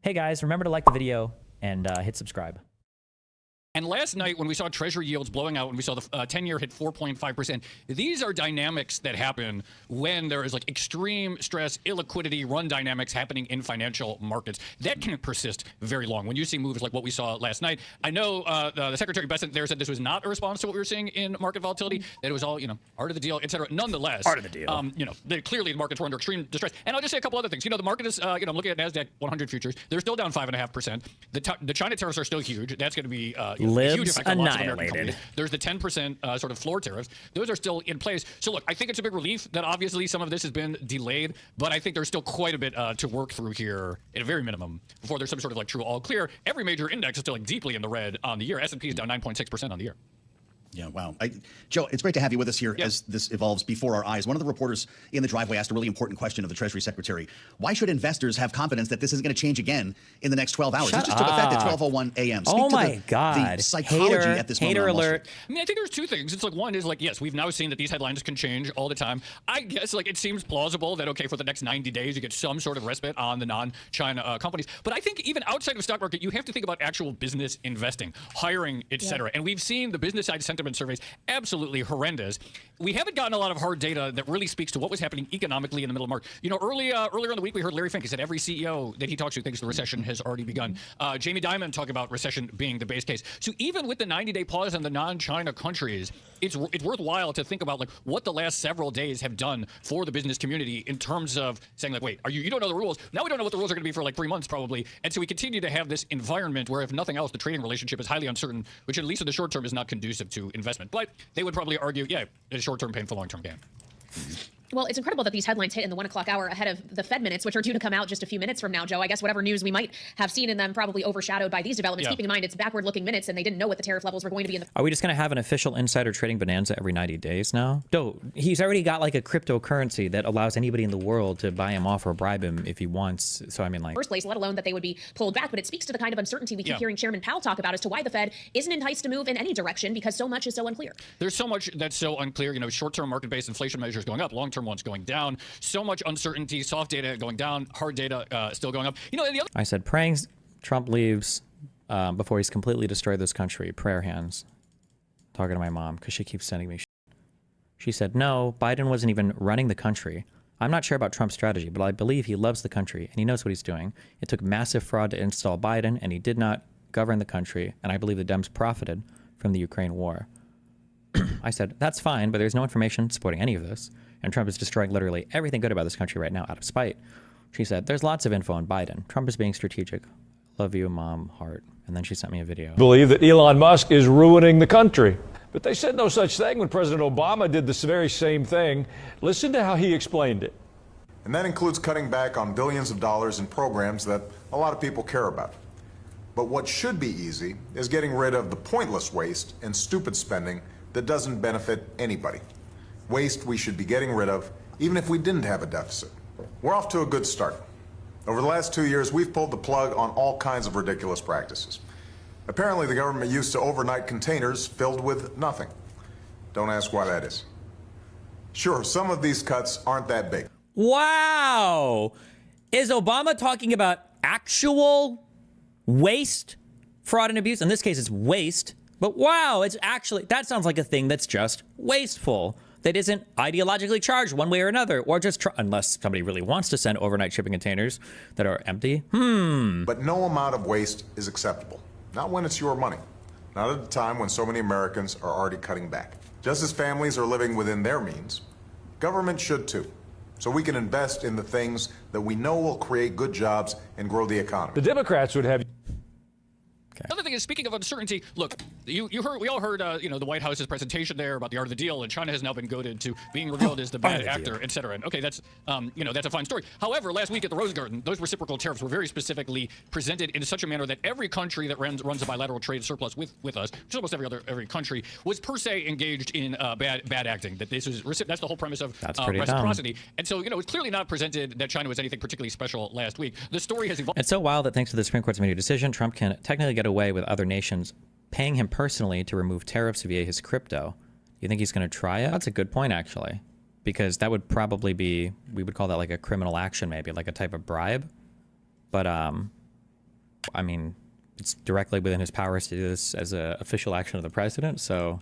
Hey guys, remember to like the video and hit subscribe. And last night, when we saw Treasury yields blowing out, when we saw the 10-year hit 4.5%, these are dynamics that happen when there is like extreme stress, illiquidity, run dynamics happening in financial markets. That can persist very long. When you see moves like what we saw last night, I know the Secretary Bessent there said this was not a response to what we were seeing in market volatility, that it was all, art of the deal, et cetera. Nonetheless, part of the deal. Clearly the markets were under extreme distress. And I'll just say a couple other things. The market is, I'm looking at NASDAQ 100 futures. They're still down 5.5%. The China tariffs are still huge. That's going to be Libs annihilated. There's the 10% sort of floor tariffs. Those are still in place. So look, I think it's a big relief that obviously some of this has been delayed, but I think there's still quite a bit to work through here at a very minimum before there's some sort of like true all clear. Every major index is still like deeply in the red on the year. S&P is down 9.6% on the year. Yeah, wow. Joe, it's great to have you with us here as this evolves before our eyes. One of the reporters in the driveway asked a really important question of the Treasury Secretary. Why should investors have confidence that this isn't going to change again in the next 12 hours? This just took effect at 12:01 a.m. Oh my God. The psychology at this moment. Hater alert. I mean, I think there's two things. It's like, one is like, yes, we've now seen that these headlines can change all the time. I guess like it seems plausible that, okay, for the next 90 days, you get some sort of respite on the non-China companies. But I think even outside of the stock market, you have to think about actual business investing, hiring, et cetera. And we've seen the business side sentiment surveys absolutely horrendous. We haven't gotten a lot of hard data that really speaks to what was happening economically in the middle of March. Earlier in the week, we heard Larry Fink. He said every CEO that he talks to thinks the recession has already begun. Jamie Dimon talking about recession being the base case. So even with the 90-day pause on the non-China countries, it's worthwhile to think about like what the last several days have done for the business community in terms of saying like, wait, you don't know the rules. Now we don't know what the rules are going to be for like 3 months probably. And so we continue to have this environment where if nothing else, the trading relationship is highly uncertain, which at least in the short term is not conducive to investment. But they would probably argue, yeah, it's short-term pain for long-term gain. Well, it's incredible that these headlines hit in the 1 o'clock hour ahead of the Fed minutes, which are due to come out just a few minutes from now, Joe. I guess whatever news we might have seen in them probably overshadowed by these developments. Keeping in mind it's backward-looking minutes, and they didn't know what the tariff levels were going to be. Are we just going to have an official insider trading bonanza every 90 days now? No, he's already got like a cryptocurrency that allows anybody in the world to buy him off or bribe him if he wants. So I mean, like, first place, let alone that they would be pulled back. But it speaks to the kind of uncertainty we keep hearing Chairman Powell talk about as to why the Fed isn't enticed to move in any direction because so much is so unclear. There's so much that's so unclear. Short-term market-based inflation measures going up, long-term ones going down. So much uncertainty, soft data going down, hard data still going up. I said praying Trump leaves before he's completely destroyed this country. Prayer hands. Talking to my mom because she keeps sending me shit. She said, no, Biden wasn't even running the country. I'm not sure about Trump's strategy, but I believe he loves the country and he knows what he's doing. It took massive fraud to install Biden and he did not govern the country. And I believe the Dems profited from the Ukraine war. I said, that's fine, but there's no information supporting any of this. And Trump is destroying literally everything good about this country right now out of spite. She said, there's lots of info on Biden. Trump is being strategic. Love you, Mom, heart. And then she sent me a video. Believe that Elon Musk is ruining the country. But they said no such thing when President Obama did this very same thing. Listen to how he explained it. And that includes cutting back on billions of dollars in programs that a lot of people care about. But what should be easy is getting rid of the pointless waste and stupid spending that doesn't benefit anybody. Waste we should be getting rid of, even if we didn't have a deficit. We're off to a good start. Over the last 2 years, we've pulled the plug on all kinds of ridiculous practices. Apparently, the government used to overnight containers filled with nothing. Don't ask why that is. Sure, some of these cuts aren't that big. Wow! Is Obama talking about actual waste, fraud, and abuse? In this case, it's waste. But wow, it's actually, that sounds like a thing that's just wasteful. That isn't ideologically charged one way or another, or just, unless somebody really wants to send overnight shipping containers that are empty. But no amount of waste is acceptable. Not when it's your money. Not at a time when so many Americans are already cutting back. Just as families are living within their means, government should too. So we can invest in the things that we know will create good jobs and grow the economy. The Democrats would have... Okay. Another thing is, speaking of uncertainty, look, we all heard, the White House's presentation there about the art of the deal, and China has now been goaded to being revealed as the bad actor, et cetera. And okay, that's a fine story. However, last week at the Rose Garden, those reciprocal tariffs were very specifically presented in such a manner that every country that runs a bilateral trade surplus with us, which is almost every country, was per se engaged in bad acting. That this is that's the whole premise of reciprocity. And so, it's clearly not presented that China was anything particularly special last week. The story has evolved. It's so wild that thanks to the Supreme Court's immediate decision, Trump can technically get away with other nations paying him personally to remove tariffs via his crypto. You think he's going to try it? That's a good point, actually, because that would probably be, we would call that like a criminal action, maybe like a type of bribe. But I mean, it's directly within his powers to do this as an official action of the president. So,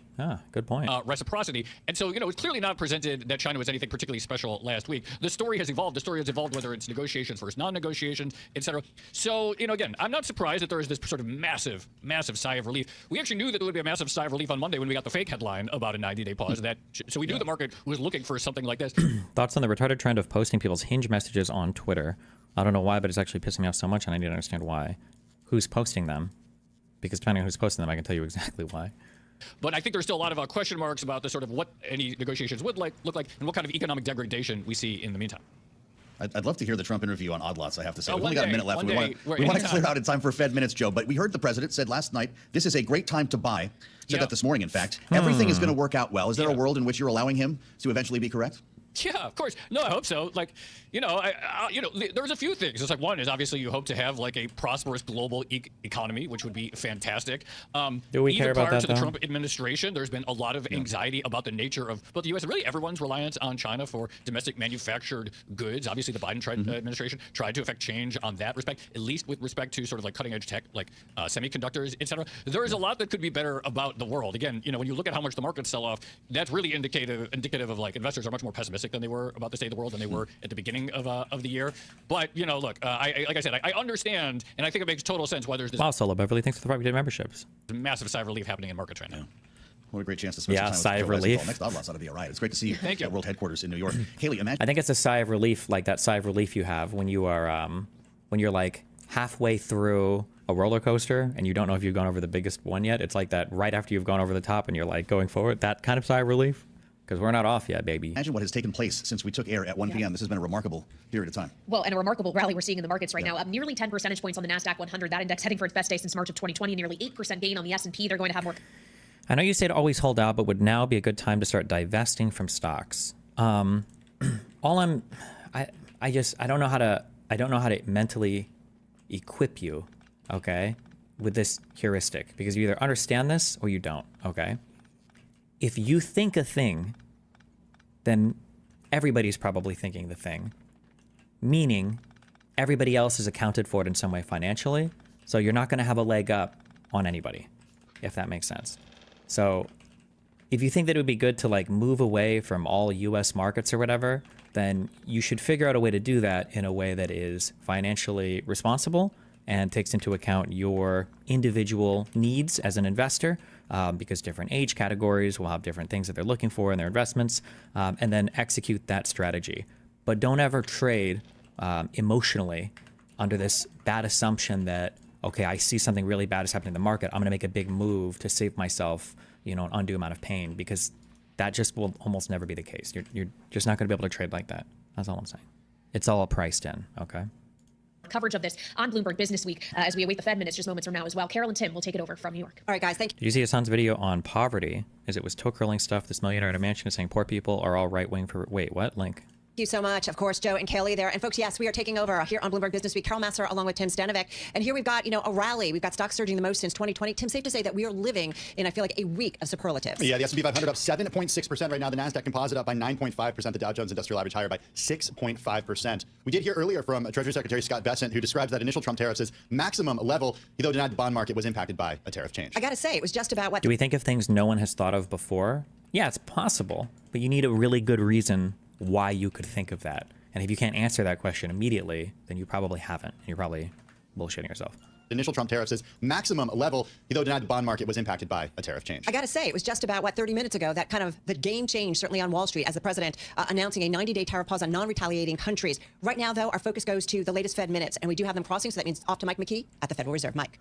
good point. Reciprocity. And so, it's clearly not presented that China was anything particularly special last week. The story has evolved. The story has evolved, whether it's negotiations versus non-negotiations, etc. So, again, I'm not surprised that there is this sort of massive, massive sigh of relief. We actually knew that there would be a massive sigh of relief on Monday when we got the fake headline about a 90-day pause. So we knew the market was looking for something like this. Thoughts on the retarded trend of posting people's Hinge messages on Twitter? I don't know why, but it's actually pissing me off so much, and I need to understand why. Who's posting them? Because depending on who's posting them, I can tell you exactly why. But I think there's still a lot of question marks about the sort of what any negotiations would look like and what kind of economic degradation we see in the meantime. I'd love to hear the Trump interview on Odd Lots, I have to say. We've one only got a day, minute left. one We day, want to clear out in time for Fed Minutes, Joe. But we heard the president said last night, this is a great time to buy. Said that this morning, in fact. Everything is going to work out well. Is there a world in which you're allowing him to eventually be correct? Yeah, of course. No, I hope so. Like, there's a few things. It's like, one is obviously you hope to have like a prosperous global economy, which would be fantastic. Do we care about that, prior to the though? Trump administration, there's been a lot of anxiety about the nature of both the U.S. and really everyone's reliance on China for domestic manufactured goods. Obviously, the Biden administration tried to affect change on that respect, at least with respect to sort of like cutting edge tech, like semiconductors, et cetera. There is a lot that could be better about the world. Again, when you look at how much the markets sell off, that's really indicative of like investors are much more pessimistic than they were about the state of the world than they were at the beginning of the year. But look, like I said, I understand, and I think it makes total sense why there's this Solo Beverly, thanks for the 5 memberships. massive sigh of relief happening in markets right now. What a great chance to spend some time sigh with of Joe relief. Rosenthal. Next Odd Lots ought to be all right. It's great to see you Thank you. at World Headquarters in New York. Haley, imagine. I think it's a sigh of relief, like that sigh of relief you have when you are, when you're like halfway through a roller coaster and you don't know if you've gone over the biggest one yet. It's like that right after you've gone over the top and you're like going forward. That kind of sigh of relief. Because we're not off yet, baby. Imagine what has taken place since we took air at 1 p.m. This has been a remarkable period of time. Well, and a remarkable rally we're seeing in the markets right now. Up nearly 10 percentage points on the NASDAQ 100. That index heading for its best day since March of 2020. Nearly 8% gain on the S&P. They're going to have more. I know you say to always hold out, but would now be a good time to start divesting from stocks. I don't know how to mentally equip you, okay, with this heuristic, because you either understand this or you don't, okay? If you think a thing, then everybody's probably thinking the thing, meaning everybody else is accounted for it in some way financially, so you're not going to have a leg up on anybody, if that makes sense. So if you think that it would be good to like move away from all US markets or whatever, then you should figure out a way to do that in a way that is financially responsible and takes into account your individual needs as an investor, because different age categories will have different things that they're looking for in their investments, and then execute that strategy. But don't ever trade emotionally under this bad assumption that, okay, I see something really bad is happening in the market, I'm going to make a big move to save myself, an undue amount of pain, because that just will almost never be the case. You're just not going to be able to trade like that. That's all I'm saying. It's all priced in, okay? Coverage of this on Bloomberg Business Week as we await the Fed minutes just moments from now as well. Carol and Tim will take it over from New York. All right, guys, thank you. Did you see Hassan's video on poverty? As it was toe curling stuff, this millionaire at a mansion is saying poor people are all right wing for... Wait, what? Link. Thank you so much. Of course, Joe and Kelly there. And folks, yes, we are taking over here on Bloomberg Business Week. Carol Massar along with Tim Stanovic. And here we've got, a rally. We've got stocks surging the most since 2020. Tim, safe to say that we are living in, I feel like, a week of superlatives. Yeah, the S&P 500 up 7.6% right now. The NASDAQ Composite up by 9.5%. The Dow Jones Industrial Average higher by 6.5%. We did hear earlier from Treasury Secretary Scott Bessent, who describes that initial Trump tariffs as maximum level. He, though, denied the bond market was impacted by a tariff change. I got to say, it was just about what... Do we think of things no one has thought of before? Yeah, it's possible. But you need a really good reason why you could think of that. And if you can't answer that question immediately, then you probably haven't. You're probably bullshitting yourself. Initial Trump tariffs is maximum level. He, though, denied the bond market was impacted by a tariff change. I got to say, it was just about, 30 minutes ago, that kind of the game change, certainly on Wall Street, as the president announcing a 90-day tariff pause on non-retaliating countries. Right now, though, our focus goes to the latest Fed minutes, and we do have them crossing, so that means off to Mike McKee at the Federal Reserve. Mike.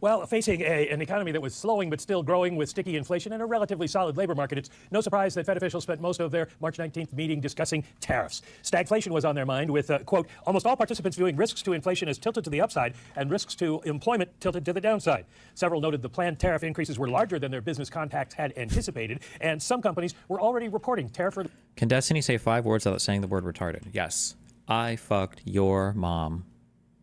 Well, facing an economy that was slowing but still growing with sticky inflation and a relatively solid labor market, it's no surprise that Fed officials spent most of their March 19th meeting discussing tariffs. Stagflation was on their mind with, quote, almost all participants viewing risks to inflation as tilted to the upside and risks to employment tilted to the downside. Several noted the planned tariff increases were larger than their business contacts had anticipated, and some companies were already reporting tariff... Can Destiny say 5 words without saying the word retarded? Yes. I fucked your mom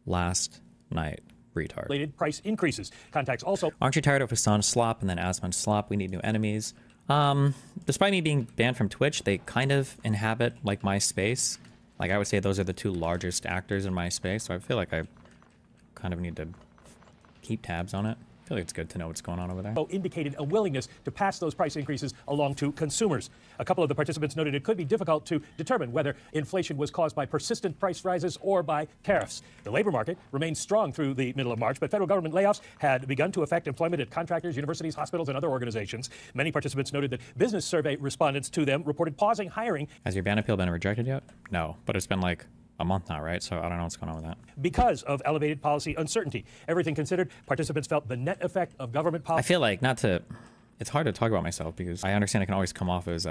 last night. Retard. ...related price increases. Contacts also... Aren't you tired of Hassan's slop and then Asman's slop? We need new enemies. Despite me being banned from Twitch, they kind of inhabit like my space. Like I would say those are the two largest actors in my space. So I feel like I kind of need to keep tabs on it. I feel like it's good to know what's going on over there. Indicated a willingness to pass those price increases along to consumers. A couple of the participants noted it could be difficult to determine whether inflation was caused by persistent price rises or by tariffs. The labor market remained strong through the middle of March, but federal government layoffs had begun to affect employment at contractors, universities, hospitals, and other organizations. Many participants noted that business survey respondents to them reported pausing hiring. Has your ban appeal been rejected yet? No, but it's been like a month now, right? So I don't know what's going on with that. Because of elevated policy uncertainty. Everything considered, participants felt the net effect of government policy. I feel like it's hard to talk about myself because I understand I can always come off as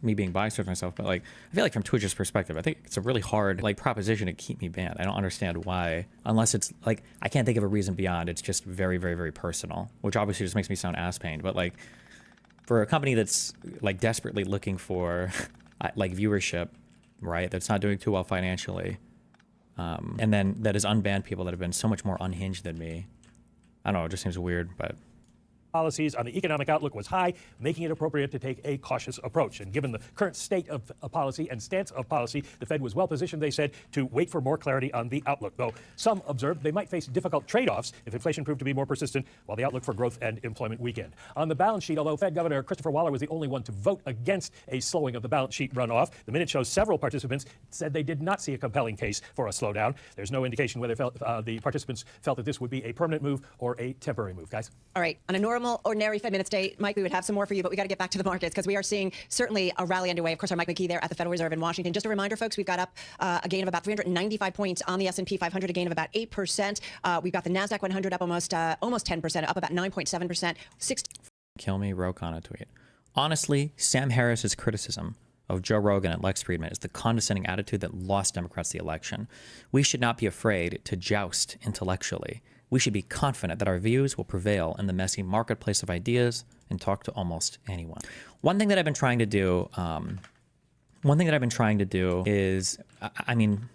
me being biased with myself, but like I feel like from Twitch's perspective, I think it's a really hard like proposition to keep me banned. I don't understand why, unless it's like I can't think of a reason beyond. It's just very, very, very personal, which obviously just makes me sound ass pain. But like for a company that's like desperately looking for like viewership, right? That's not doing too well financially, and then that has unbanned people that have been so much more unhinged than me. I don't know. It just seems weird, but. Policies on the economic outlook was high, making it appropriate to take a cautious approach. And given the current state of policy and stance of policy, the Fed was well positioned, they said, to wait for more clarity on the outlook. Though some observed they might face difficult trade-offs if inflation proved to be more persistent while the outlook for growth and employment weakened. On the balance sheet, although Fed Governor Christopher Waller was the only one to vote against a slowing of the balance sheet runoff, the minute shows several participants said they did not see a compelling case for a slowdown. There's no indication whether the participants felt that this would be a permanent move or a temporary move. Guys? All right. On a normal, ordinary Fed minutes day, Mike, we would have some more for you, but we got to get back to the markets because we are seeing certainly a rally underway. Of course, our Mike McKee there at the Federal Reserve in Washington. Just a reminder, folks, we've got up a gain of about 395 points on the S&P 500, a gain of about 8%. We've got the NASDAQ 100 up almost 10%, up about 9.7%. Kill me, Roke on a tweet. Honestly, Sam Harris's criticism of Joe Rogan and Lex Friedman is the condescending attitude that lost Democrats the election. We should not be afraid to joust intellectually. We should be confident that our views will prevail in the messy marketplace of ideas and talk to almost anyone. One thing that I've been trying to do is, I mean,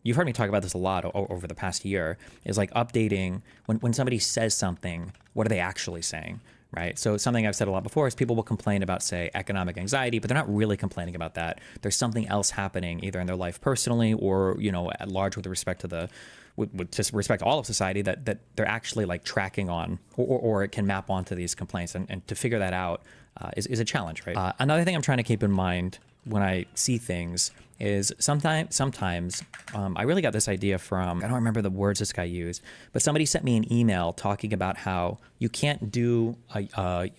you've heard me talk about this a lot over the past year, is like updating when somebody says something, what are they actually saying? Right. So something I've said a lot before is people will complain about, say, economic anxiety, but they're not really complaining about that. There's something else happening either in their life personally or, you know, at large with respect to with respect to all of society that they're actually like tracking on or it can map onto these complaints. And to figure that out is a challenge. Right. Another thing I'm trying to keep in mind when I see things is sometimes I really got this idea from, I don't remember the words this guy used, but somebody sent me an email talking about how you can't do a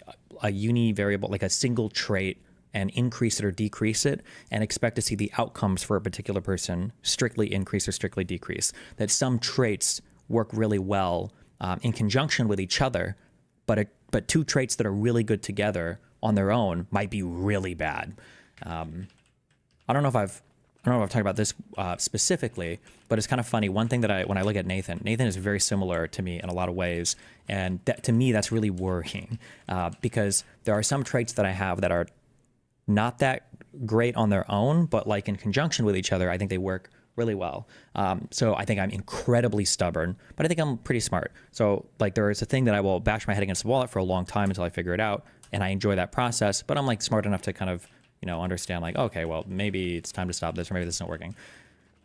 univariable, like a single trait, and increase it or decrease it and expect to see the outcomes for a particular person strictly increase or strictly decrease. That some traits work really well in conjunction with each other, but two traits that are really good together on their own might be really bad. I don't know if I've talked about this specifically, but it's kind of funny. One thing that when I look at Nathan is very similar to me in a lot of ways. And to me, that's really worrying because there are some traits that I have that are not that great on their own, but like in conjunction with each other, I think they work really well. So I think I'm incredibly stubborn, but I think I'm pretty smart. So like there is a thing that I will bash my head against the wall for a long time until I figure it out. And I enjoy that process, but I'm like smart enough to kind of, you know, understand like, okay, well, maybe it's time to stop this or maybe this isn't working.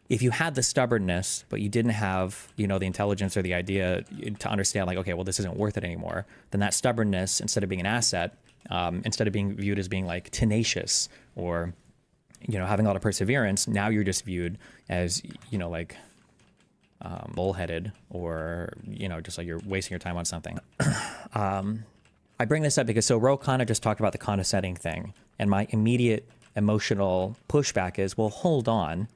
If you had the stubbornness, but you didn't have, you know, the intelligence or the idea to understand like, okay, well, this isn't worth it anymore, then that stubbornness, instead of being an asset, instead of being viewed as being like tenacious or, you know, having a lot of perseverance, now you're just viewed as, you know, like bullheaded or, you know, just like you're wasting your time on something. I bring this up because so Ro kind of just talked about the condescending thing, and my immediate emotional pushback is, well, hold on.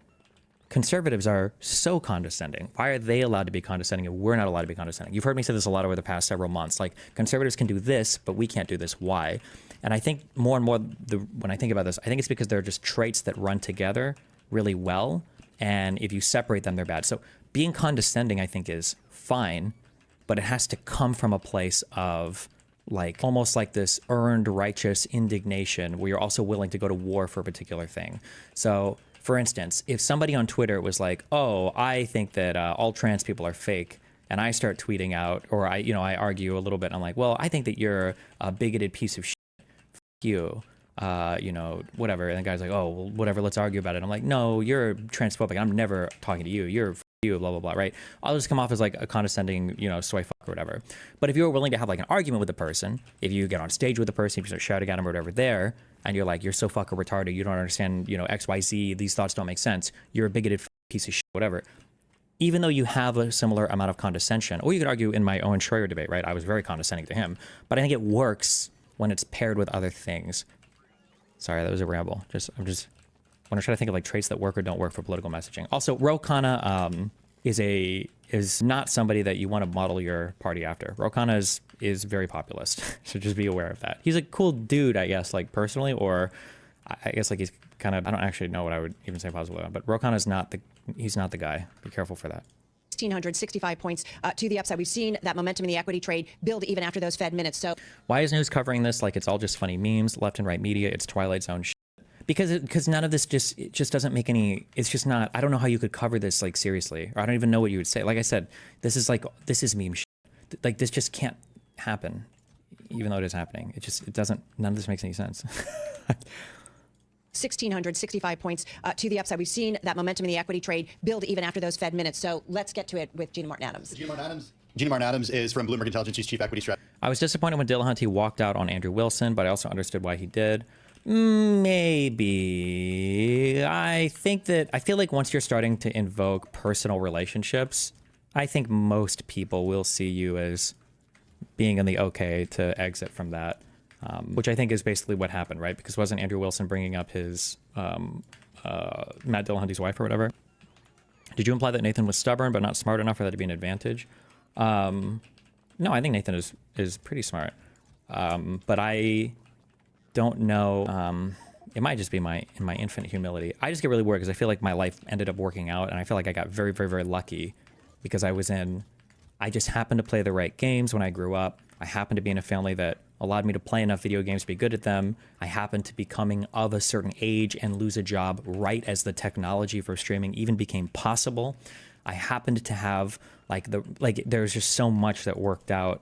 Conservatives are so condescending. Why are they allowed to be condescending and we're not allowed to be condescending? You've heard me say this a lot over the past several months. Like, conservatives can do this, but we can't do this. Why? And I think more and more, when I think about this, I think it's because they're just traits that run together really well. And if you separate them, they're bad. So being condescending, I think, is fine, but it has to come from a place of like almost like this earned righteous indignation where you're also willing to go to war for a particular thing. So for instance, if somebody on Twitter was like, oh, I think that all trans people are fake, and I start tweeting out, or I argue a little bit, and I'm like, well, I think that you're a bigoted piece of shit. F you. Whatever. And the guy's like, oh, well, whatever, let's argue about it. I'm like, no, you're transphobic. I'm never talking to you. You're you, blah, blah, blah, right? I'll just come off as like a condescending, soy fuck or whatever. But if you're willing to have like an argument with the person, if you get on stage with the person, if you start shouting at him or whatever there, and you're like, you're so fucking retarded, you don't understand, X, Y, Z, these thoughts don't make sense, you're a bigoted piece of shit, whatever. Even though you have a similar amount of condescension, or you could argue in my Owen Schroyer debate, right? I was very condescending to him, but I think it works when it's paired with other things. Sorry, that was a ramble. I'm just want to try to think of like traits that work or don't work for political messaging. Also, Ro Khanna is not somebody that you want to model your party after. Ro Khanna is very populist, so just be aware of that. He's a cool dude, I guess, like personally, or I guess like he's kind of, I don't actually know what I would even say positively on, but Ro Khanna is not the guy. Be careful for that. 1,665 points to the upside. We've seen that momentum in the equity trade build even after those Fed minutes. So why is news covering this like it's all just funny memes, left and right media? It's Twilight Zone shit. Because none of this just doesn't make any. It's just not. I don't know how you could cover this like seriously, or I don't even know what you would say. Like I said, this is meme shit. Like this just can't happen, even though it is happening. It doesn't. None of this makes any sense. 1,665 points to the upside. We've seen that momentum in the equity trade build even after those Fed minutes. So let's get to it with Gina Martin Adams. Gina Martin Adams is from Bloomberg Intelligence. She's chief equity strategist. I was disappointed when Dillahunty walked out on Andrew Wilson, but I also understood why he did. Maybe. I feel like once you're starting to invoke personal relationships, I think most people will see you as being in the okay to exit from that, which I think is basically what happened, right? Because wasn't Andrew Wilson bringing up his Matt Dillahunty's wife or whatever? Did you imply that Nathan was stubborn but not smart enough for that to be an advantage? No, I think Nathan is pretty smart, but I don't know. It might just be in my infinite humility. I just get really worried because I feel like my life ended up working out, and I feel like I got very, very, very lucky because I just happened to play the right games when I grew up. I happened to be in a family that allowed me to play enough video games to be good at them. I happened to be coming of a certain age and lose a job right as the technology for streaming even became possible. I happened to have there's just so much that worked out.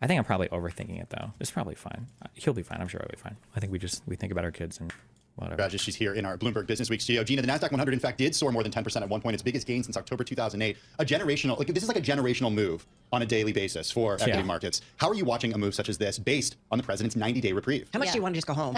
I think I'm probably overthinking it though. It's probably fine. He'll be fine. I'm sure he'll be fine. I think we think about our kids and whatever. She's here in our Bloomberg Business Week studio. Gina, the NASDAQ 100 in fact did soar more than 10% at one point. Its biggest gain since October 2008. This is like a generational move on a daily basis for equity markets. How are you watching a move such as this based on the president's 90-day reprieve? How much do you want to just go home?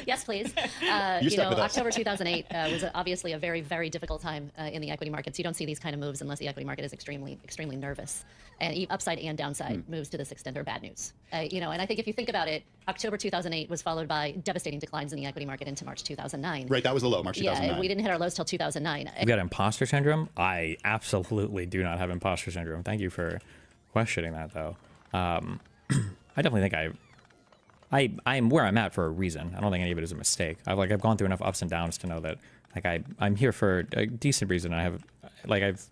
Yes, please. October 2008 was obviously a very, very difficult time in the equity markets. You don't see these kind of moves unless the equity market is extremely, extremely nervous. And upside and downside moves to this extent are bad news. And I think if you think about it, October 2008 was followed by devastating declines in the equity market into March 2009. Right, that was the low, March 2009. Yeah, we didn't hit our lows till 2009. You've got imposter syndrome? I absolutely do not have imposter syndrome. Thank you for questioning that, though. I definitely think I'm where I'm at for a reason. I don't think any of it is a mistake. I've gone through enough ups and downs to know that I'm here for a decent reason. I've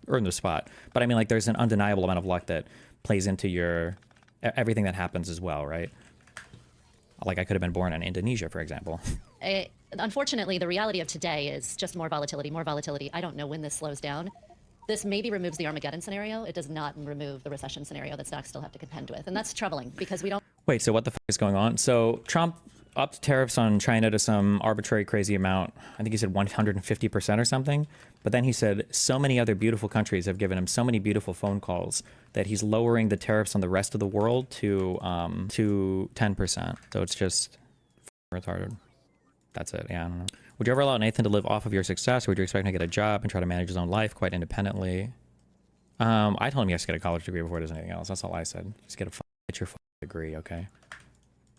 earned the spot. But I mean, there's an undeniable amount of luck that plays into everything that happens as well, right? I could have been born in Indonesia, for example. Unfortunately, the reality of today is just more volatility, more volatility. I don't know when this slows down. This maybe removes the Armageddon scenario. It does not remove the recession scenario that stocks still have to contend with. And that's troubling because we don't... Wait, so what the fuck is going on? So Trump upped tariffs on China to some arbitrary crazy amount. I think he said 150% or something. But then he said so many other beautiful countries have given him so many beautiful phone calls that he's lowering the tariffs on the rest of the world to 10%. So it's just retarded. That's it. Yeah, I don't know. Would you ever allow Nathan to live off of your success, or would you expect him to get a job and try to manage his own life quite independently? I told him he has to get a college degree before he does anything else. That's all I said. Just get your degree, okay?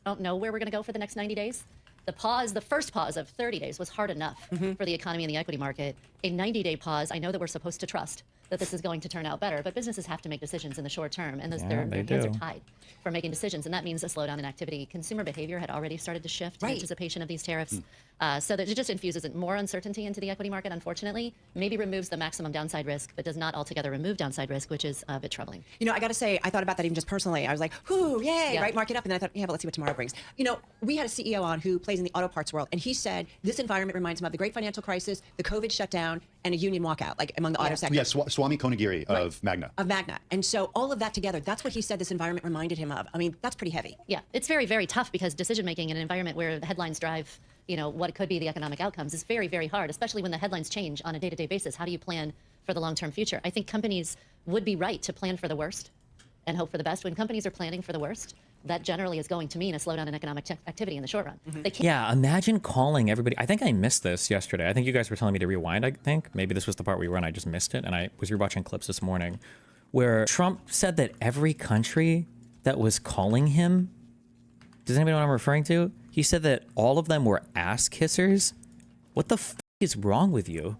Don't know where we're going to go for the next 90 days. The first pause of 30 days was hard enough for the economy and the equity market. A 90-day pause, I know that we're supposed to trust that this is going to turn out better, but businesses have to make decisions in the short term, and their hands are tied for making decisions, and that means a slowdown in activity. Consumer behavior had already started to shift in anticipation of these tariffs, so that it just infuses more uncertainty into the equity market, unfortunately, maybe removes the maximum downside risk, but does not altogether remove downside risk, which is a bit troubling. I got to say, I thought about that even just personally. I was like, whoo, yay, right, market up, and then I thought, yeah, but let's see what tomorrow brings. We had a CEO on who plays in the auto parts world, and he said this environment reminds him of the great financial crisis, the COVID shutdown, and a union walkout, among the auto sector. Yeah, Swami Konagiri of Magna. Of Magna. And so all of that together, that's what he said this environment reminded him of. I mean, that's pretty heavy. Yeah, it's very, very tough because decision-making in an environment where the headlines drive, what could be the economic outcomes is very, very hard, especially when the headlines change on a day-to-day basis. How do you plan for the long-term future. I think companies would be right to plan for the worst and hope for the best. When companies are planning for the worst, that generally is going to mean a slowdown in economic activity in the short run. They can't. Yeah, imagine calling everybody. I think I missed this yesterday. I think you guys were telling me to rewind, I think. Maybe this was the part we were on. I just missed it. And I was rewatching clips this morning where Trump said that every country that was calling him, does anybody know what I'm referring to? He said that all of them were ass kissers. What the f is wrong with you?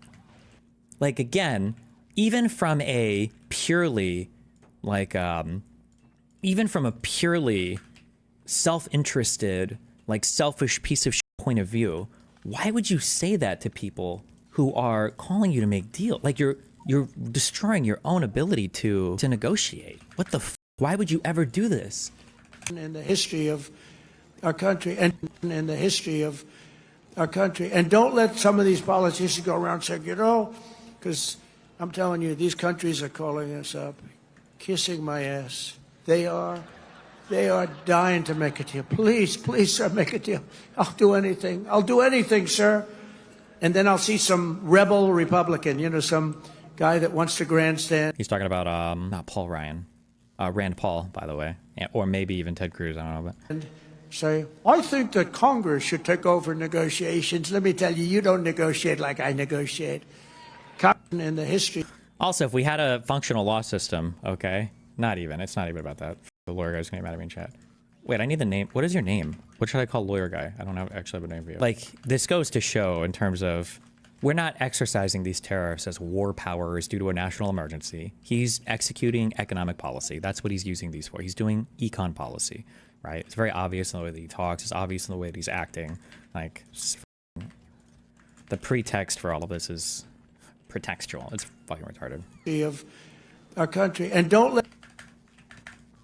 Like, again, even from a purely, like, even from a purely self-interested, like selfish piece of shit point of view, why would you say that to people who are calling you to make deals? Like you're destroying your own ability to negotiate. What the f? Why would you ever do this? In the history of our country, and in the history of our country, and don't let some of these politicians go around saying, you know, because I'm telling you, these countries are calling us up, kissing my ass. They are dying to make a deal. Please, please, sir, make a deal. I'll do anything. I'll do anything, sir. And then I'll see some rebel Republican, you know, some guy that wants to grandstand. He's talking about not Paul Ryan, Rand Paul, by the way, or maybe even Ted Cruz. I don't know. But and say, I think that Congress should take over negotiations. Let me tell you, you don't negotiate like I negotiate. In the history. Also, if we had a functional law system, okay, it's not even about that. The lawyer guy's gonna get mad at me in chat. Wait, I need the name. What is your name? What should I call lawyer guy? I don't actually have a name for you. Like, this goes to show in terms of, we're not exercising these tariffs as war powers due to a national emergency. He's executing economic policy. That's what he's using these for. He's doing econ policy, right? It's very obvious in the way that he talks. It's obvious in the way that he's acting. Like, the pretext for all of this is pretextual. It's fucking retarded. Of our country, and don't let.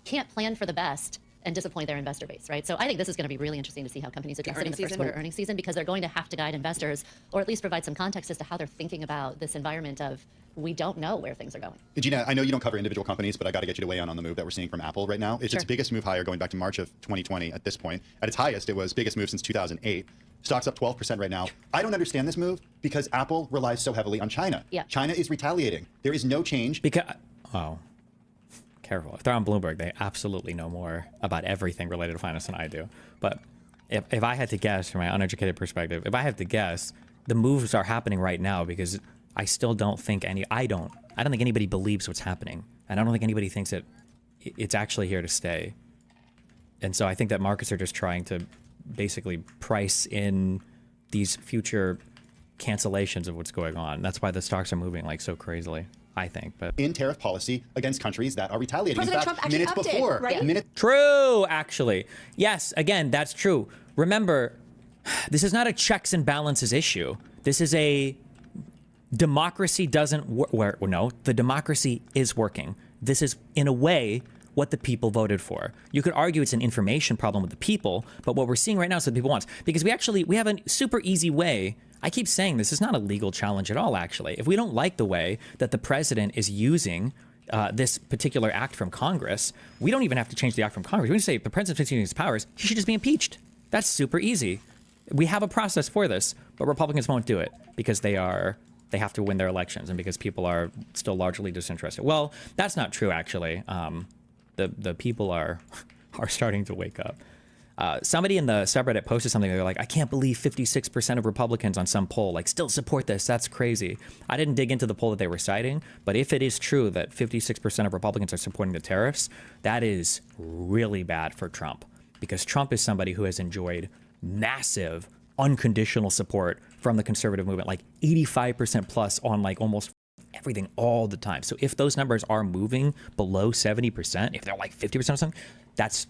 Can't plan for the best and disappoint their investor base, right? So I think this is going to be really interesting to see how companies address it in the first quarter earnings season, because they're going to have to guide investors, or at least provide some context as to how they're thinking about this environment of, we don't know where things are going. Gina, I know you don't cover individual companies, but I got to get you to weigh in on the move that we're seeing from Apple right now. It's its biggest move higher going back to March of 2020 at this point. At its highest, it was biggest move since 2008. Stock's up 12% right now. I don't understand this move because Apple relies so heavily on China. Yeah. China is retaliating. There is no change. Because, careful. If they're on Bloomberg, they absolutely know more about everything related to finance than I do. But if I had to guess from my uneducated perspective, if I have to guess, the moves are happening right now because I still don't think I don't think anybody believes what's happening. And I don't think anybody thinks that it's actually here to stay. And so I think that markets are just trying to basically price in these future cancellations of what's going on. That's why the stocks are moving like so crazily, I think. But in tariff policy against countries that are retaliating. President in fact, Trump actually minutes upped it, before, right? True, actually. Yes, again, that's true. Remember, this is not a checks and balances issue. This is a democracy doesn't work. No, the democracy is working. This is, in a way, what the people voted for. You could argue it's an information problem with the people, but what we're seeing right now is what the people want. Because we have a super easy way. I keep saying this is not a legal challenge at all, actually. If we don't like the way that the president is using this particular act from Congress, we don't even have to change the act from Congress. We can say if the president's using his powers, he should just be impeached. That's super easy. We have a process for this, but Republicans won't do it because they have to win their elections and because people are still largely disinterested. Well, that's not true, actually. The people are starting to wake up. Somebody in the subreddit posted something. They're like, I can't believe 56% of Republicans on some poll like still support this. That's crazy. I didn't dig into the poll that they were citing, but if it is true that 56% of Republicans are supporting the tariffs, that is really bad for Trump, because Trump is somebody who has enjoyed massive unconditional support from the conservative movement, like 85% plus on like almost everything all the time. So if those numbers are moving below 70%, if they're like 50% or something, that's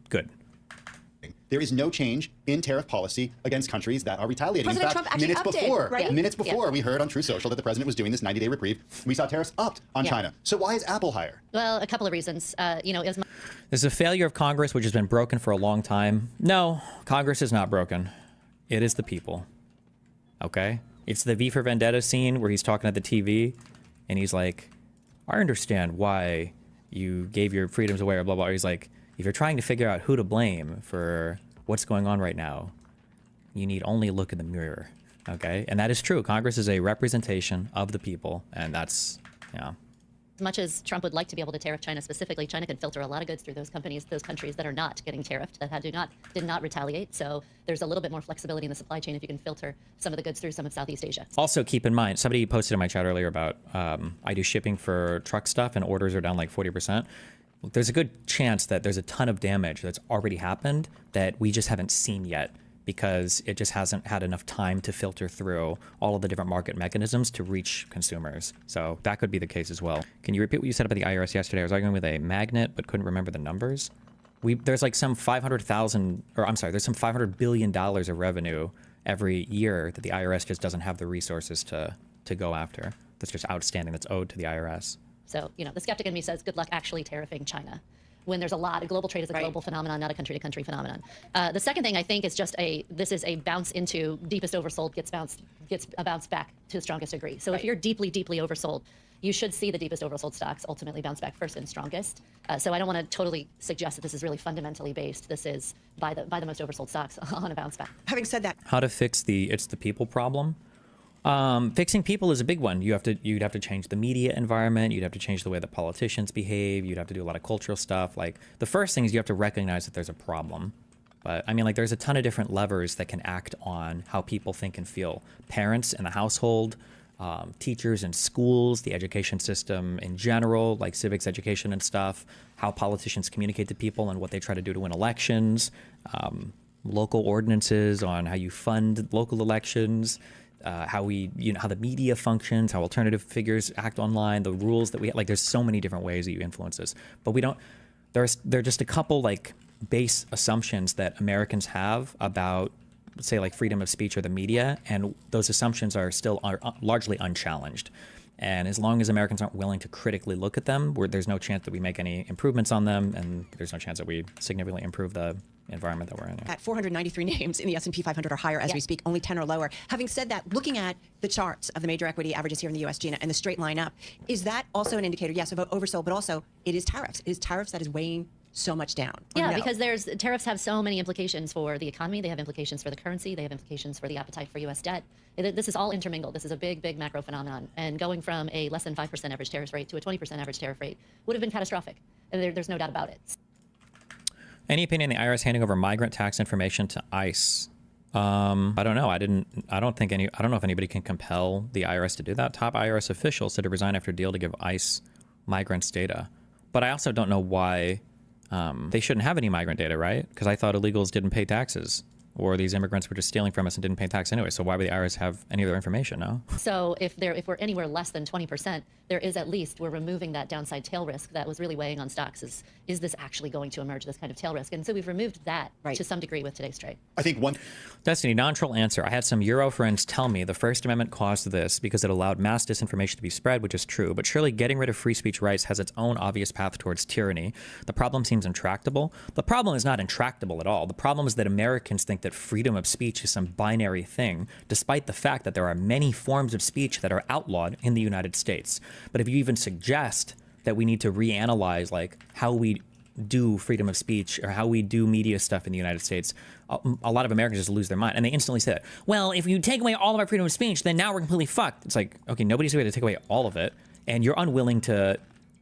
good. There is no change in tariff policy against countries that are retaliating. President in fact, Trump actually minutes before, we heard on True Social that the president was doing this 90-day reprieve. We saw tariffs upped on China. So why is Apple higher? Well, a couple of reasons. This is a failure of Congress, which has been broken for a long time. No, Congress is not broken. It is the people. Okay? It's the V for Vendetta scene where he's talking at the TV and he's like, I understand why you gave your freedoms away or blah, blah. He's like, if you're trying to figure out who to blame for what's going on right now, you need only look in the mirror. Okay, and that is true. Congress is a representation of the people, and that's, yeah. As much as Trump would like to be able to tariff China specifically, China can filter a lot of goods through those companies, those countries that are not getting tariffed, that did not retaliate. So there's a little bit more flexibility in the supply chain if you can filter some of the goods through some of Southeast Asia. Also, keep in mind, somebody posted in my chat earlier about I do shipping for truck stuff, and orders are down like 40%. There's a good chance that there's a ton of damage that's already happened that we just haven't seen yet, because it just hasn't had enough time to filter through all of the different market mechanisms to reach consumers. So that could be the case as well. Can you repeat what you said about the IRS yesterday? I was arguing with a magnet, but couldn't remember the numbers. There's like some there's some $500 billion of revenue every year that the IRS just doesn't have the resources to go after. That's just outstanding, that's owed to the IRS. So, the skeptic in me says, good luck actually tariffing China, when there's a lot of global trade is a global phenomenon, not a country to country phenomenon. The second thing I think is just this is a bounce into deepest oversold gets a bounce back to the strongest degree. So if you're deeply, deeply oversold, you should see the deepest oversold stocks ultimately bounce back first and strongest. So I don't want to totally suggest that this is really fundamentally based. This is by the most oversold stocks on a bounce back. Having said that, how to fix it's the people problem? Fixing people is a big one. You'd have to change the media environment. You'd have to change the way that politicians behave. You'd have to do a lot of cultural stuff. Like, the first thing is you have to recognize that there's a problem. But I mean, like, there's a ton of different levers that can act on how people think and feel. Parents in the household, teachers in schools, the education system in general, like civics education and stuff, how politicians communicate to people and what they try to do to win elections, local ordinances on how you fund local elections, how the media functions, how alternative figures act online, the rules that we like. There's so many different ways that you influence this, but we don't. There are just a couple like base assumptions that Americans have about, say, like freedom of speech or the media, and those assumptions are largely unchallenged. And as long as Americans aren't willing to critically look at them, there's no chance that we make any improvements on them, and there's no chance that we significantly improve the environment that we're in. At 493 names in the S&P 500 are higher as we speak, only 10 or lower. Having said that, looking at the charts of the major equity averages here in the U.S., Gina, and the straight line up, is that also an indicator, yes, of oversold, but also it is tariffs. It is tariffs that is weighing so much down. Yeah, because tariffs have so many implications for the economy. They have implications for the currency. They have implications for the appetite for U.S. debt. This is all intermingled. This is a big, big macro phenomenon. And going from a less than 5% average tariff rate to a 20% average tariff rate would have been catastrophic. And there's no doubt about it. Any opinion on the IRS handing over migrant tax information to ICE? I don't know. I don't know if anybody can compel the IRS to do that. Top IRS officials said to resign after a deal to give ICE migrants data. But I also don't know why they shouldn't have any migrant data, right? Because I thought illegals didn't pay taxes, or these immigrants were just stealing from us and didn't pay tax anyway. So why would the IRS have any of their information? No. So if we're anywhere less than 20%, there is at least, we're removing that downside tail risk that was really weighing on stocks. Is this actually going to emerge, this kind of tail risk? And so we've removed that to some degree with today's trade. I think one Destiny, non-troll answer. I had some Euro friends tell me the First Amendment caused this because it allowed mass disinformation to be spread, which is true. But surely getting rid of free speech rights has its own obvious path towards tyranny. The problem seems intractable. The problem is not intractable at all. The problem is that Americans think that freedom of speech is some binary thing, despite the fact that there are many forms of speech that are outlawed in the United States. But if you even suggest that we need to reanalyze like how we do freedom of speech or how we do media stuff in the United States, a lot of Americans just lose their mind. And they instantly say that, well, if you take away all of our freedom of speech, then now we're completely fucked. It's like, okay, nobody's going to take away all of it, and you're unwilling to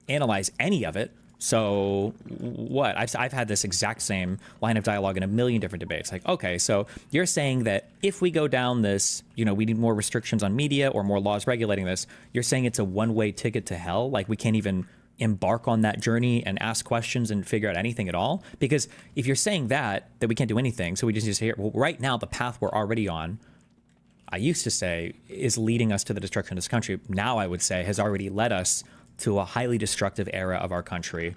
analyze any of it. So what? I've had this exact same line of dialogue in a million different debates. Like, okay, so you're saying that if we go down this, we need more restrictions on media or more laws regulating this. You're saying it's a one-way ticket to hell? Like we can't even embark on that journey and ask questions and figure out anything at all? Because if you're saying that we can't do anything, so we just say, well, right now the path we're already on, I used to say, is leading us to the destruction of this country. Now I would say has already led us to a highly destructive era of our country.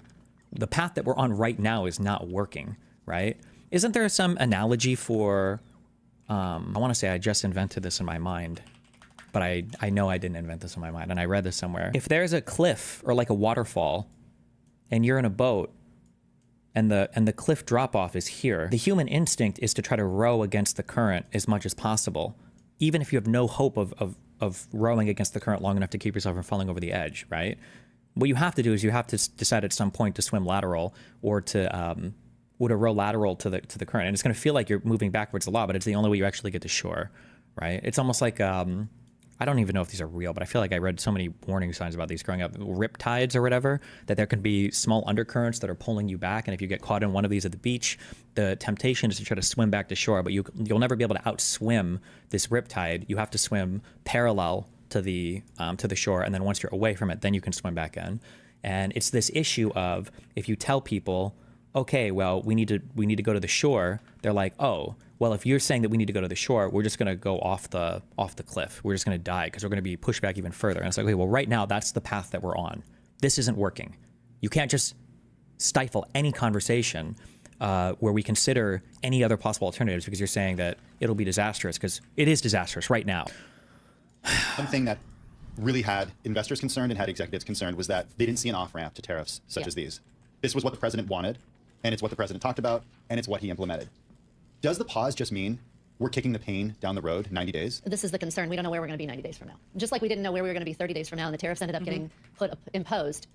The path that we're on right now is not working, right? Isn't there some analogy for, I want to say I just invented this in my mind, but I know I didn't invent this in my mind, and I read this somewhere. If there's a cliff or like a waterfall, and you're in a boat, and the cliff drop-off is here, the human instinct is to try to row against the current as much as possible, even if you have no hope of rowing against the current long enough to keep yourself from falling over the edge, right? What you have to do is you have to decide at some point to swim lateral or to row lateral to the current. And it's going to feel like you're moving backwards a lot, but it's the only way you actually get to shore, right? It's almost like, I don't even know if these are real, but I feel like I read so many warning signs about these growing up, riptides or whatever, that there can be small undercurrents that are pulling you back. And if you get caught in one of these at the beach, the temptation is to try to swim back to shore, but you'll never be able to outswim this riptide. You have to swim parallel to the shore. And then once you're away from it, then you can swim back in. And it's this issue of, if you tell people, okay, well, we need to go to the shore, they're like, oh, well, if you're saying that we need to go to the shore, we're just going to go off the cliff. We're just going to die because we're going to be pushed back even further. And it's like, okay, well, right now, that's the path that we're on. This isn't working. You can't just stifle any conversation where we consider any other possible alternatives because you're saying that it'll be disastrous, because it is disastrous right now. One thing that really had investors concerned and had executives concerned was that they didn't see an off-ramp to tariffs such as these. This was what the president wanted, and it's what the president talked about, and it's what he implemented. Does the pause just mean we're kicking the pain down the road 90 days? This is the concern. We don't know where we're going to be 90 days from now. Just like we didn't know where we were going to be 30 days from now, and the tariffs ended up getting imposed.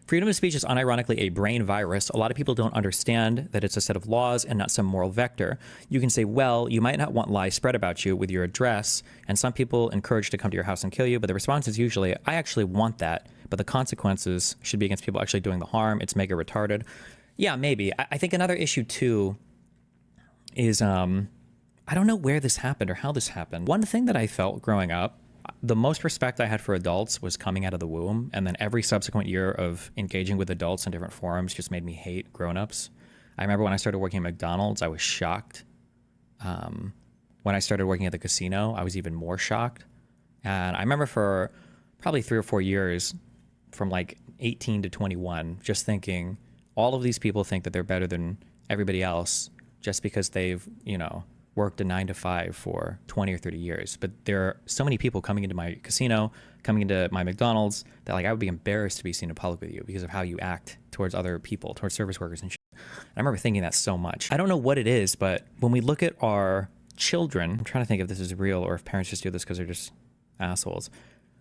Freedom of speech is unironically a brain virus. A lot of people don't understand that it's a set of laws and not some moral vector. You can say, well, you might not want lies spread about you with your address, and some people encourage to come to your house and kill you, but the response is usually, I actually want that, but the consequences should be against people actually doing the harm. It's mega retarded. Yeah, maybe. I think another issue, too, is I don't know where this happened or how this happened. One thing that I felt growing up, the most respect I had for adults was coming out of the womb, and then every subsequent year of engaging with adults in different forums just made me hate grown-ups. I remember when I started working at McDonald's, I was shocked. When I started working at the casino, I was even more shocked. And I remember for probably 3 or 4 years, from like 18 to 21, just thinking, all of these people think that they're better than everybody else just because they've, worked a 9-to-5 for 20 or 30 years. But there are so many people coming into my casino, coming into my McDonald's, that like I would be embarrassed to be seen in public with you because of how you act towards other people, towards service workers and shit. I remember thinking that so much. I don't know what it is, but when we look at our children, I'm trying to think if this is real or if parents just do this because they're just assholes.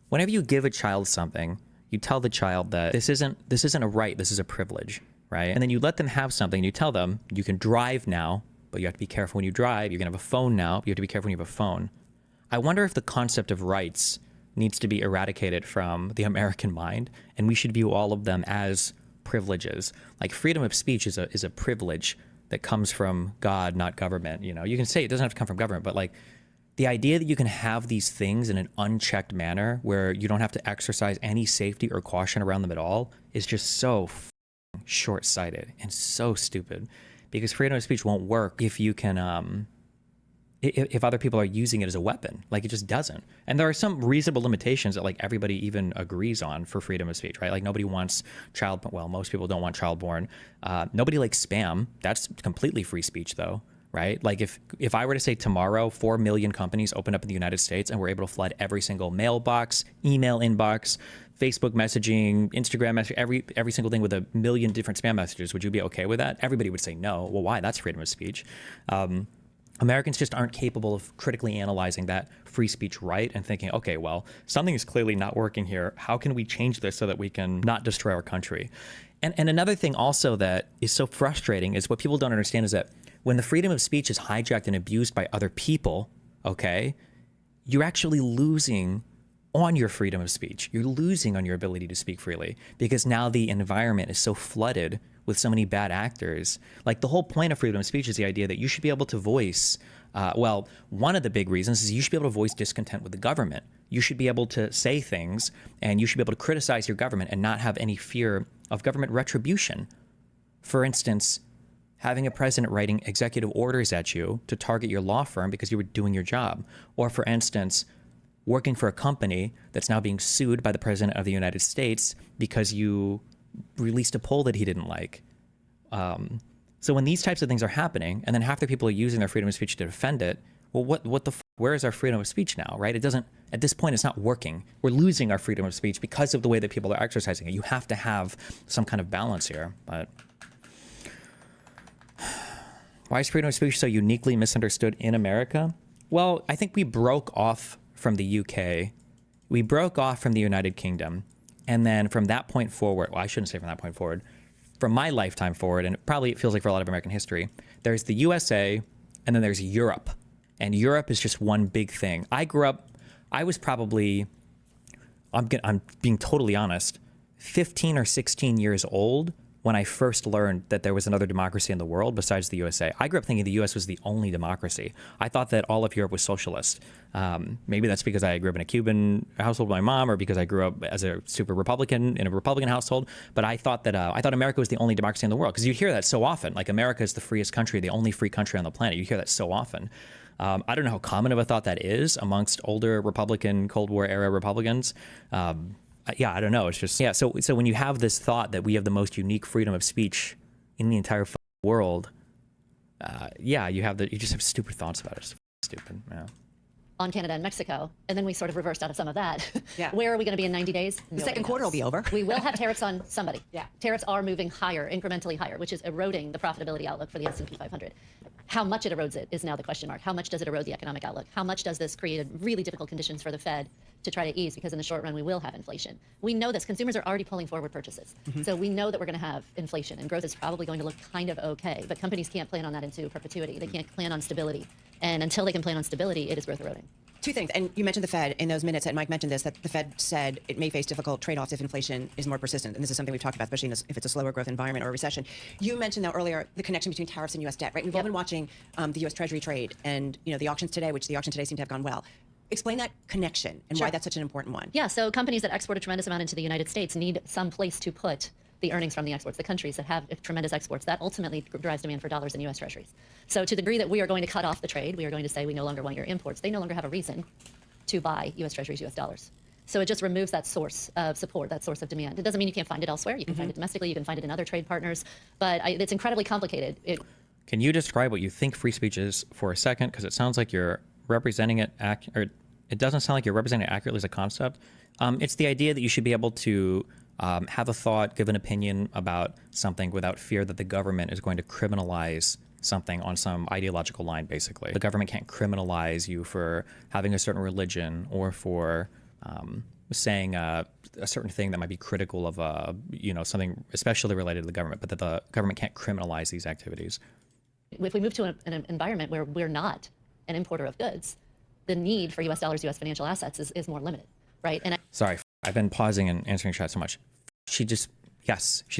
Whenever you give a child something, you tell the child that this isn't a right, this is a privilege, right? And then you let them have something, you tell them you can drive now, but you have to be careful when you drive. You can have a phone now, but you have to be careful when you have a phone. I wonder if the concept of rights needs to be eradicated from the American mind, and we should view all of them as privileges. Like freedom of speech is a privilege that comes from God, not government. You can say it doesn't have to come from government, but like the idea that you can have these things in an unchecked manner where you don't have to exercise any safety or caution around them at all is just so short-sighted and so stupid. Because freedom of speech won't work if you can, if other people are using it as a weapon. Like, it just doesn't. And there are some reasonable limitations that like everybody even agrees on for freedom of speech, right? Like nobody wants most people don't want child porn. Nobody likes spam. That's completely free speech though, right? Like if I were to say tomorrow, 4 million companies open up in the United States and we're able to flood every single mailbox, email inbox, Facebook messaging, Instagram messaging, every single thing with 1 million different spam messages, would you be okay with that? Everybody would say no. Well, why? That's freedom of speech. Americans just aren't capable of critically analyzing that free speech right and thinking, okay, well, something is clearly not working here. How can we change this so that we can not destroy our country? And another thing also that is so frustrating is what people don't understand is that when the freedom of speech is hijacked and abused by other people, okay, you're actually losing on your freedom of speech. You're losing on your ability to speak freely because now the environment is so flooded with so many bad actors. Like the whole point of freedom of speech is the idea that you should be able to voice, one of the big reasons is you should be able to voice discontent with the government. You should be able to say things and you should be able to criticize your government and not have any fear of government retribution. For instance, having a president writing executive orders at you to target your law firm because you were doing your job. Or for instance, working for a company that's now being sued by the president of the United States because you released a poll that he didn't like. So when these types of things are happening, and then half the people are using their freedom of speech to defend it, well, where is our freedom of speech now, right? It doesn't, at this point, it's not working. We're losing our freedom of speech because of the way that people are exercising it. You have to have some kind of balance here, but why is freedom of speech so uniquely misunderstood in America? Well, I think we broke off from the UK, we broke off from the United Kingdom, and then from that point forward, well, I shouldn't say from that point forward, from my lifetime forward, and probably it feels like for a lot of American history, there's the USA, and then there's Europe, and Europe is just one big thing. I was probably, I'm being totally honest, 15 or 16 years old when I first learned that there was another democracy in the world besides the USA. I grew up thinking the US was the only democracy. I thought that all of Europe was socialist. Maybe that's because I grew up in a Cuban household with my mom, or because I grew up as a super Republican in a Republican household. But I thought that America was the only democracy in the world, because you hear that so often. Like, America is the freest country, the only free country on the planet. You hear that so often. I don't know how common of a thought that is amongst older Republican, Cold War era Republicans. Yeah, I don't know. It's just, yeah. So when you have this thought that we have the most unique freedom of speech in the entire world, yeah, you just have stupid thoughts about it. It's stupid. Yeah. On Canada and Mexico, and then we sort of reversed out of some of that. Yeah. Where are we going to be in 90 days? The second quarter will be over. We will have tariffs on somebody. Yeah. Tariffs are moving higher, incrementally higher, which is eroding the profitability outlook for the S&P 500. How much it erodes it is now the question mark. How much does it erode the economic outlook? How much does this create really difficult conditions for the Fed to try to ease? Because in the short run, we will have inflation. We know this. Consumers are already pulling forward purchases. So we know that we're going to have inflation, and growth is probably going to look kind of okay. But companies can't plan on that into perpetuity. They can't plan on stability. And until they can plan on stability, it is growth eroding. Two things, and you mentioned the Fed in those minutes, and Mike mentioned this, that the Fed said it may face difficult trade-offs if inflation is more persistent, and this is something we've talked about, especially if it's a slower growth environment or a recession. You mentioned, though, earlier the connection between tariffs and U.S. debt, right? We've all been watching the U.S. Treasury trade and, the auctions today, which the auction today seemed to have gone well. Explain that connection and why that's such an important one. Yeah, so companies that export a tremendous amount into the United States need some place to put the earnings from the exports. The countries that have tremendous exports, that ultimately drives demand for dollars in U.S. Treasuries. So to the degree that we are going to cut off the trade, we are going to say we no longer want your imports, they no longer have a reason to buy U.S. Treasuries, U.S. dollars. So it just removes that source of support, that source of demand. It doesn't mean you can't find it elsewhere. You can find it domestically. You can find it in other trade partners. But it's incredibly complicated. Can you describe what you think free speech is for a second? Because it sounds like you're representing it, or it doesn't sound like you're representing it accurately as a concept. It's the idea that you should be able to have a thought, give an opinion about something without fear that the government is going to criminalize something on some ideological line, basically. The government can't criminalize you for having a certain religion or for saying a certain thing that might be critical of something especially related to the government, but that the government can't criminalize these activities. If we move to an environment where we're not an importer of goods, the need for U.S. dollars, U.S. financial assets is more limited, right? And Sorry, I've been pausing and answering chat so much. She's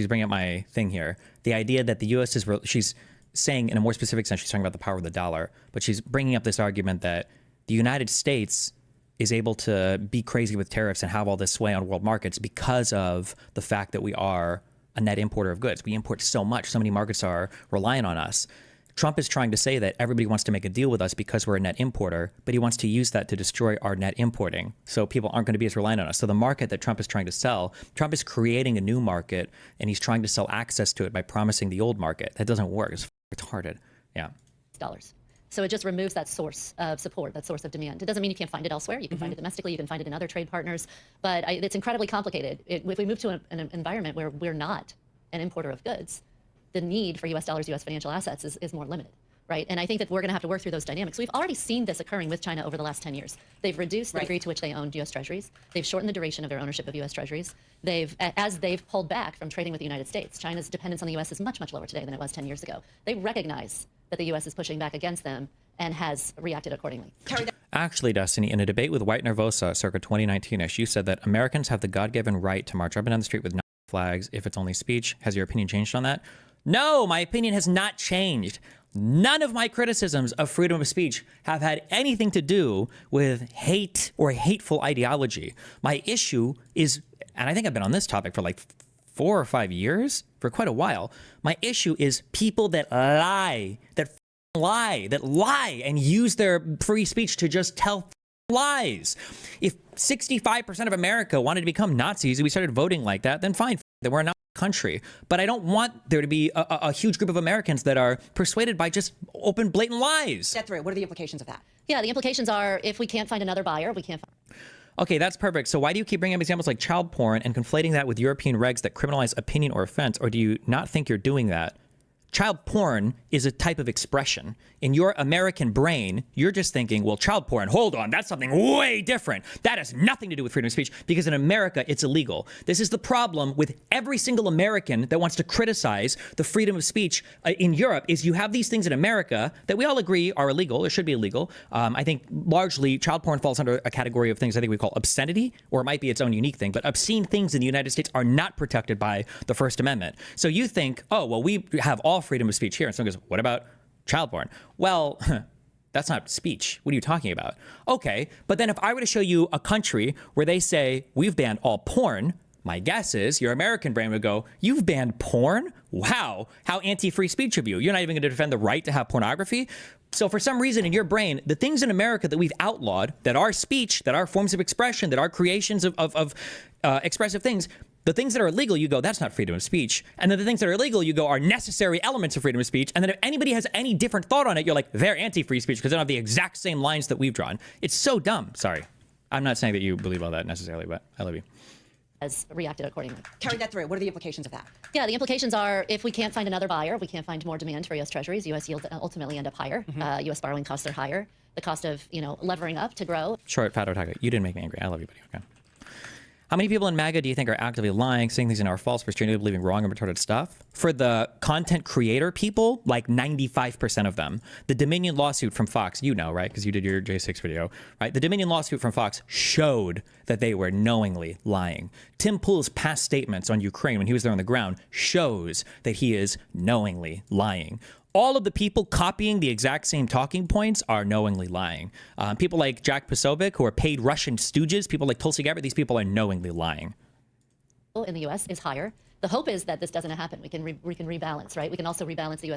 bringing up my thing here. The idea that the U.S. she's saying in a more specific sense, she's talking about the power of the dollar, but she's bringing up this argument that the United States is able to be crazy with tariffs and have all this sway on world markets because of the fact that we are a net importer of goods. We import so much, so many markets are reliant on us. Trump is trying to say that everybody wants to make a deal with us because we're a net importer, but he wants to use that to destroy our net importing. So people aren't going to be as reliant on us. So the market that Trump is trying to sell, Trump is creating a new market, and he's trying to sell access to it by promising the old market. That doesn't work. It's retarded. Yeah. Dollars. So it just removes that source of support, that source of demand. It doesn't mean you can't find it elsewhere. You can find it domestically. You can find it in other trade partners. But it's incredibly complicated. If we move to an environment where we're not an importer of goods, the need for U.S. dollars, U.S. financial assets is more limited, right? And I think that we're going to have to work through those dynamics. We've already seen this occurring with China over the last 10 years. They've reduced the degree to which they own U.S. Treasuries. They've shortened the duration of their ownership of U.S. Treasuries. As they've pulled back from trading with the United States, China's dependence on the U.S. is much, much lower today than it was 10 years ago. They recognize that the U.S. is pushing back against them and has reacted accordingly. Actually, Destiny, in a debate with White Nervosa circa 2019-ish, you said that Americans have the God-given right to march up and down the street with flags if it's only speech. Has your opinion changed on that? No, my opinion has not changed. None of my criticisms of freedom of speech have had anything to do with hate or hateful ideology. My issue is, and I think I've been on this topic for like 4 or 5 years, for quite a while. My issue is people that lie and use their free speech to just tell lies. If 65% of America wanted to become Nazis and we started voting like that, then fine, then we're not country. But I don't want there to be a huge group of Americans that are persuaded by just open, blatant lies. Get through. What are the implications of that? Yeah, the implications are if we can't find another buyer, we can't find... Okay, that's perfect. So why do you keep bringing up examples like child porn and conflating that with European regs that criminalize opinion or offense? Or do you not think you're doing that? child porn is a type of expression. In your American brain, you're just thinking, well, child porn, hold on, that's something way different. That has nothing to do with freedom of speech, because in America, it's illegal. This is the problem with every single American that wants to criticize the freedom of speech in Europe, is you have these things in America that we all agree are illegal or should be illegal. I think largely child porn falls under a category of things I think we call obscenity, or it might be its own unique thing, but obscene things in the United States are not protected by the First Amendment. So you think, oh, well, we have all freedom of speech here. And someone goes, what about child porn? Well, that's not speech. What are you talking about? Okay, but then if I were to show you a country where they say, we've banned all porn, my guess is your American brain would go, you've banned porn? Wow, how anti-free speech of you. You're not even going to defend the right to have pornography? So for some reason in your brain, the things in America that we've outlawed, that are speech, that are forms of expression, that are creations of expressive things, the things that are illegal, you go, that's not freedom of speech. And then the things that are illegal, you go, are necessary elements of freedom of speech. And then if anybody has any different thought on it, you're like, they're anti-free speech because they don't have the exact same lines that we've drawn. It's so dumb. Sorry. I'm not saying that you believe all that necessarily, but I love you. Has reacted accordingly. Carry that through. What are the implications of that? Yeah, the implications are if we can't find another buyer, we can't find more demand for U.S. Treasuries, U.S. yields ultimately end up higher. U.S. borrowing costs are higher. The cost of, levering up to grow. Short, fat, Otaku. You didn't make me angry. I love you, buddy. Okay. How many people in MAGA do you think are actively lying, saying things in are false, frustrated, believing wrong and retarded stuff? For the content creator people, like 95% of them. The Dominion lawsuit from Fox, you know, right? Because you did your J6 video, right? The Dominion lawsuit from Fox showed that they were knowingly lying. Tim Pool's past statements on Ukraine when he was there on the ground shows that he is knowingly lying. All of the people copying the exact same talking points are knowingly lying. People like Jack Posobiec, who are paid Russian stooges, people like Tulsi Gabbard, these people are knowingly lying. In the U.S. is higher. The hope is that this doesn't happen. We can rebalance, right? We can also rebalance the U.S.